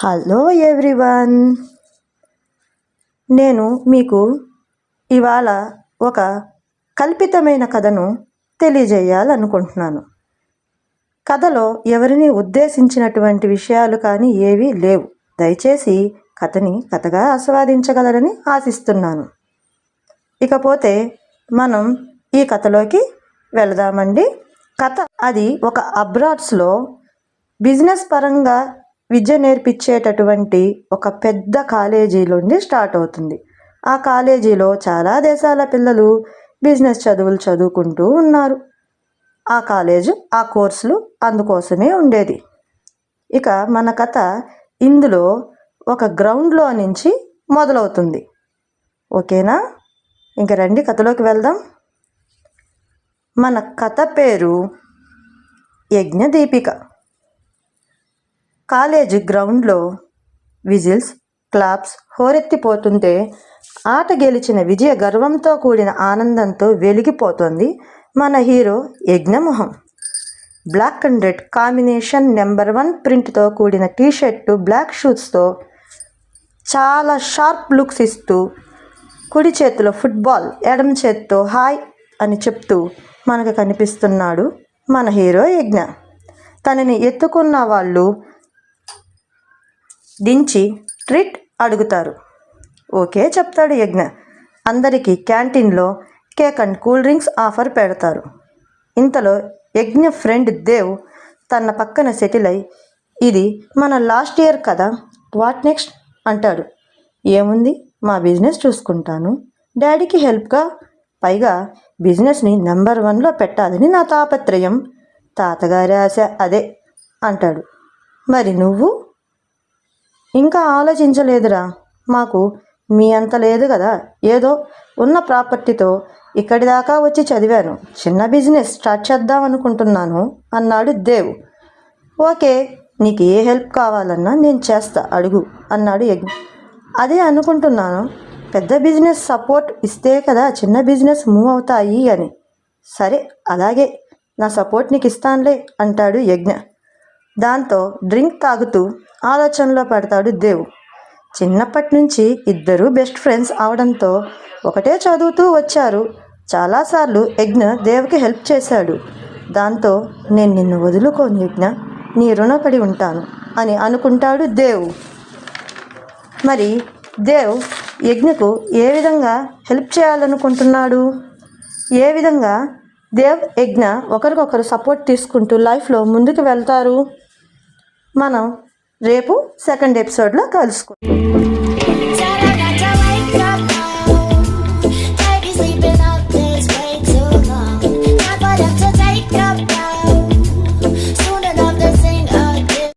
Hello everyone, నేను మీకు ఇవాళ ఒక కల్పితమైన కథను తెలియజేయాలనుకుంటున్నాను. కథలో ఎవరిని ఉద్దేశించినటువంటి విషయాలు కానీ ఏవీ లేవు. దయచేసి కథని కథగా ఆస్వాదించగలరని ఆశిస్తున్నాను. ఇకపోతే మనం ఈ కథలోకి వెళదామండి. కథ అది ఒక అబ్రాడ్స్లో బిజినెస్ పరంగా విద్య నేర్పించేటటువంటి ఒక పెద్ద కాలేజీలోండి స్టార్ట్ అవుతుంది. ఆ కాలేజీలో చాలా దేశాల పిల్లలు బిజినెస్ చదువులు చదువుకుంటూ ఉన్నారు. ఆ కాలేజు ఆ కోర్సులు అందుకోసమే ఉండేది. ఇక మన కథ ఇందులో ఒక గ్రౌండ్లో నుంచి మొదలవుతుంది. ఓకేనా? ఇంక రండి కథలోకి వెళ్దాం. మన కథ పేరు యజ్ఞదీపిక. కాలేజీ గ్రౌండ్లో విజిల్స్, క్లాప్స్ హోరెత్తిపోతుంటే ఆట గెలిచిన విజయ గర్వంతో కూడిన ఆనందంతో వెలిగిపోతుంది మన హీరో యజ్ఞమొహం. Black and red combination number 1 ప్రింట్తో కూడిన టీషర్టు, బ్లాక్ షూస్తో చాలా షార్ప్ లుక్స్ ఇస్తూ కుడి చేతిలో ఫుట్బాల్, ఎడమ చేతితో హాయ్ అని చెప్తూ మనకు కనిపిస్తున్నాడు మన హీరో యజ్ఞ. తనని ఎత్తుకున్న వాళ్ళు దించి ట్రీట్ అడుగుతారు. ఓకే చెప్తాడు యజ్ఞ. అందరికీ క్యాంటీన్లో cake and cool drinks offer పెడతారు. ఇంతలో యజ్ఞ ఫ్రెండ్ దేవ్ తన పక్కన సెటిల్ అయి, ఇది మన లాస్ట్ ఇయర్ కదా, వాట్ నెక్స్ట్ అంటాడు. ఏముంది, మా బిజినెస్ చూసుకుంటాను, డాడీకి హెల్ప్గా, పైగా బిజినెస్ని నెంబర్ 1లో పెట్టాలని నా తాపత్రయం, తాతగారి ఆశ అదే అంటాడు. మరి నువ్వు? ఇంకా ఆలోచించలేదురా, మాకు మీ అంత లేదు కదా, ఏదో ఉన్న ప్రాపర్టీతో ఇక్కడి దాకా వచ్చి చదివాను, చిన్న బిజినెస్ స్టార్ట్ చేద్దాం అనుకుంటున్నాను అన్నాడు దేవ్. ఓకే, నీకు ఏ హెల్ప్ కావాలన్నా నేను చేస్తా, అడుగు అన్నాడు యజ్ఞ. అదే అనుకుంటున్నాను, పెద్ద బిజినెస్ సపోర్ట్ ఇస్తే కదా చిన్న బిజినెస్ మూవ్ అవుతాయి అని. సరే అలాగే, నా సపోర్ట్ నీకు ఇస్తానులే అంటాడు యజ్ఞ. దాంతో డ్రింక్ తాగుతూ ఆలోచనలో పడతాడు దేవ్. చిన్నప్పటి నుంచి ఇద్దరు బెస్ట్ ఫ్రెండ్స్ అవడంతో ఒకటే చదువుతూ వచ్చారు. చాలాసార్లు యజ్ఞ దేవ్కి హెల్ప్ చేశాడు. దాంతో నేను నిన్ను వదులుకోను యజ్ఞ, నీ రుణపడి ఉంటాను అని అనుకుంటాడు దేవ్. మరి దేవ్ యజ్ఞకు ఏ విధంగా హెల్ప్ చేయాలనుకుంటున్నాడు? ఏ విధంగా దేవ్ యజ్ఞ ఒకరికొకరు సపోర్ట్ తీసుకుంటూ లైఫ్లో ముందుకు వెళ్తారు? మనం రేపు సెకండ్ ఎపిసోడ్లో కలుసుకుంటాం.